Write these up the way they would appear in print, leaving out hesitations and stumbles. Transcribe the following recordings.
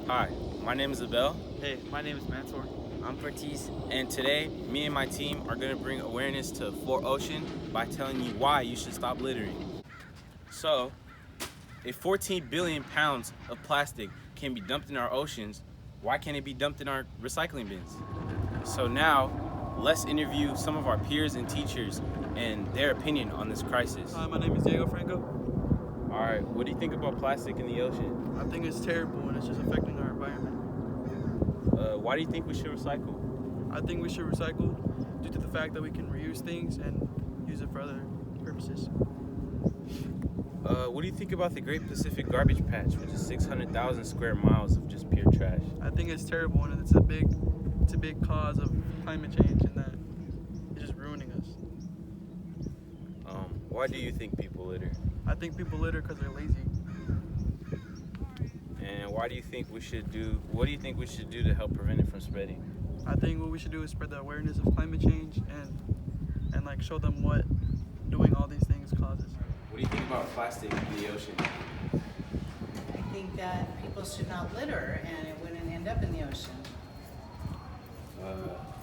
Hi, my name is Abel, Hey, my name is Mansour. I'm Fortis. and today me and my team are going to bring awareness to Fort Ocean by telling you why you should stop littering. So, if 14 billion pounds of plastic can be dumped in our oceans, why can't it be dumped in our recycling bins? So now, let's interview some of our peers and teachers and their opinion on this crisis. Hi, my name is Diego Franco. All right, what do you think about plastic in the ocean? I think it's terrible and it's just affecting our environment. Why do you think we should recycle? I think we should recycle due to the fact that we can reuse things and use it for other purposes. What do you think about the Great Pacific Garbage Patch, which is 600,000 square miles of just pure trash? I think it's terrible and it's a big cause of climate change and that it's just ruining us. Why do you think people litter? I think people litter because they're lazy. And why do you think we should do? What do you think we should do to help prevent it from spreading? I think what we should do is spread the awareness of climate change and like show them what doing all these things causes. What do you think about plastic in the ocean? I think that people should not litter and it wouldn't end up in the ocean.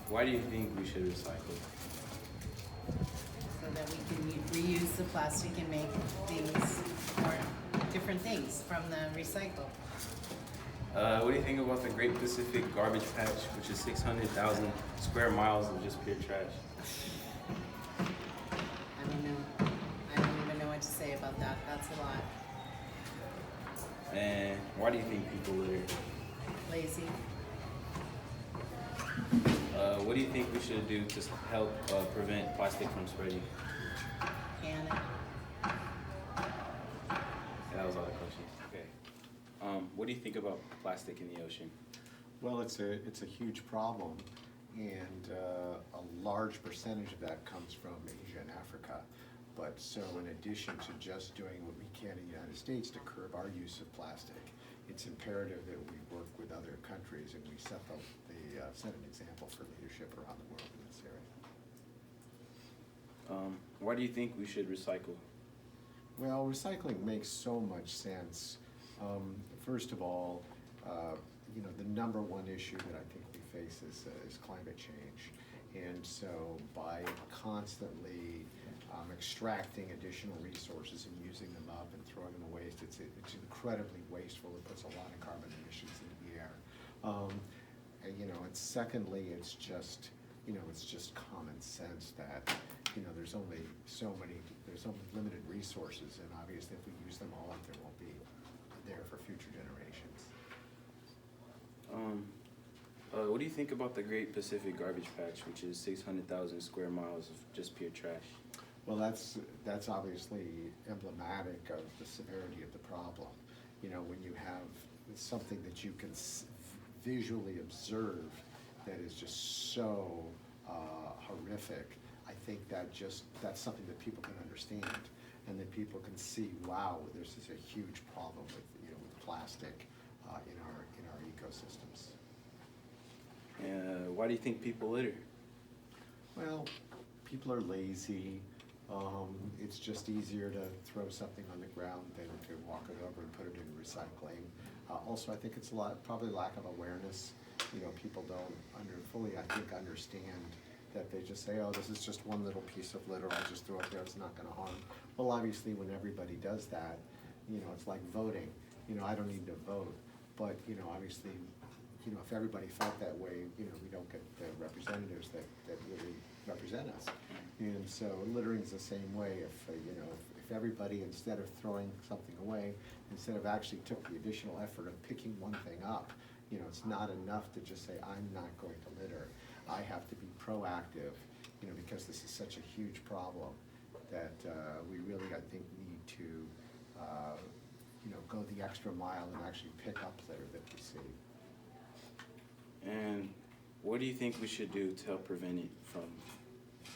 Why do you think we should recycle? So that we can reuse the plastic and make things or different things from the recycle. What do you think about the Great Pacific Garbage Patch, which is 600,000 square miles of just pure trash? I don't know. I don't even know what to say about that. That's a lot. And why do you think people litter? Lazy. What do you think we should do to help prevent plastic from spreading? Can That was all the questions. Okay. What do you think about plastic in the ocean? Well, it's a huge problem, and a large percentage of that comes from Asia and Africa. But so in addition to just doing what we can in the United States to curb our use of plastic, it's imperative that we work with other countries and we set an example for leadership around the world in this area. Why do you think we should recycle? Well, recycling makes so much sense. First of all, the number one issue that I think we face is climate change. And so by constantly extracting additional resources and using them up and throwing them to waste, it's incredibly wasteful. It puts a lot of carbon emissions into the air. And secondly, it's just common sense that there's only limited resources, and obviously if we use them all up, there won't be there for future generations. What do you think about the Great Pacific Garbage Patch, which is 600,000 square miles of just pure trash? Well, that's obviously emblematic of the severity of the problem. When you have something that you can visually observe that is just so horrific, I think that's something that people can understand, and that people can see. Wow, this is a huge problem with plastic in our ecosystems. Why do you think people litter? Well, people are lazy. It's just easier to throw something on the ground than to walk it over and put it in recycling. Also, I think it's probably lack of awareness. People don't fully, I think, understand that they just say, oh, this is just one little piece of litter, I'll just throw it there, it's not going to harm. Well, obviously, when everybody does that, it's like voting. I don't need to vote, but obviously, if everybody felt that way, we don't get the representatives that really represent us. And so littering is the same way. If everybody, instead of throwing something away, instead of actually took the additional effort of picking one thing up, it's not enough to just say, I'm not going to litter. I have to be proactive, because this is such a huge problem that we really, I think, need to, go the extra mile and actually pick up litter that we see. And what do you think we should do to help prevent it from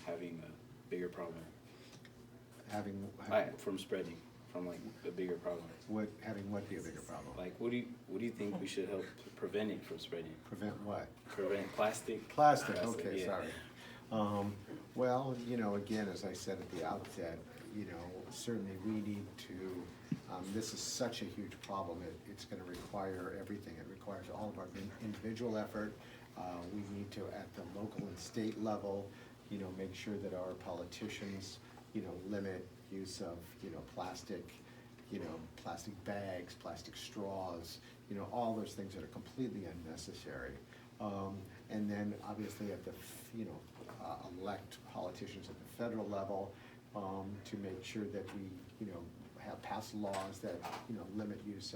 having a bigger problem? From spreading, from like a bigger problem. Having what be a bigger problem? Like, what do you think we should help prevent it from spreading? Prevent what? Prevent plastic. Plastic, okay, yeah. sorry. Well, again, as I said at the outset, certainly we need to This is such a huge problem. It's going to require everything. It requires all of our individual effort. We need to, at the local and state level, make sure that our politicians, limit use of, plastic, plastic bags, plastic straws, all those things that are completely unnecessary. And then obviously at the, elect politicians at the federal level to make sure that we, have passed laws that, limit use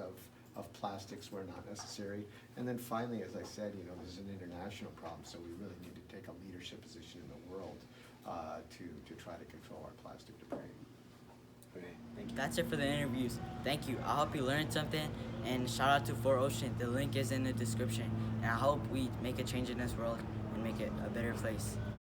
of plastics where not necessary. And then finally, as I said, this is an international problem, so we really need to take a leadership position in the world to try to control our plastic debris. Okay, thank you. That's it for the interviews. Thank you. I hope you learned something, and shout out to 4Ocean. The link is in the description, and I hope we make a change in this world and make it a better place.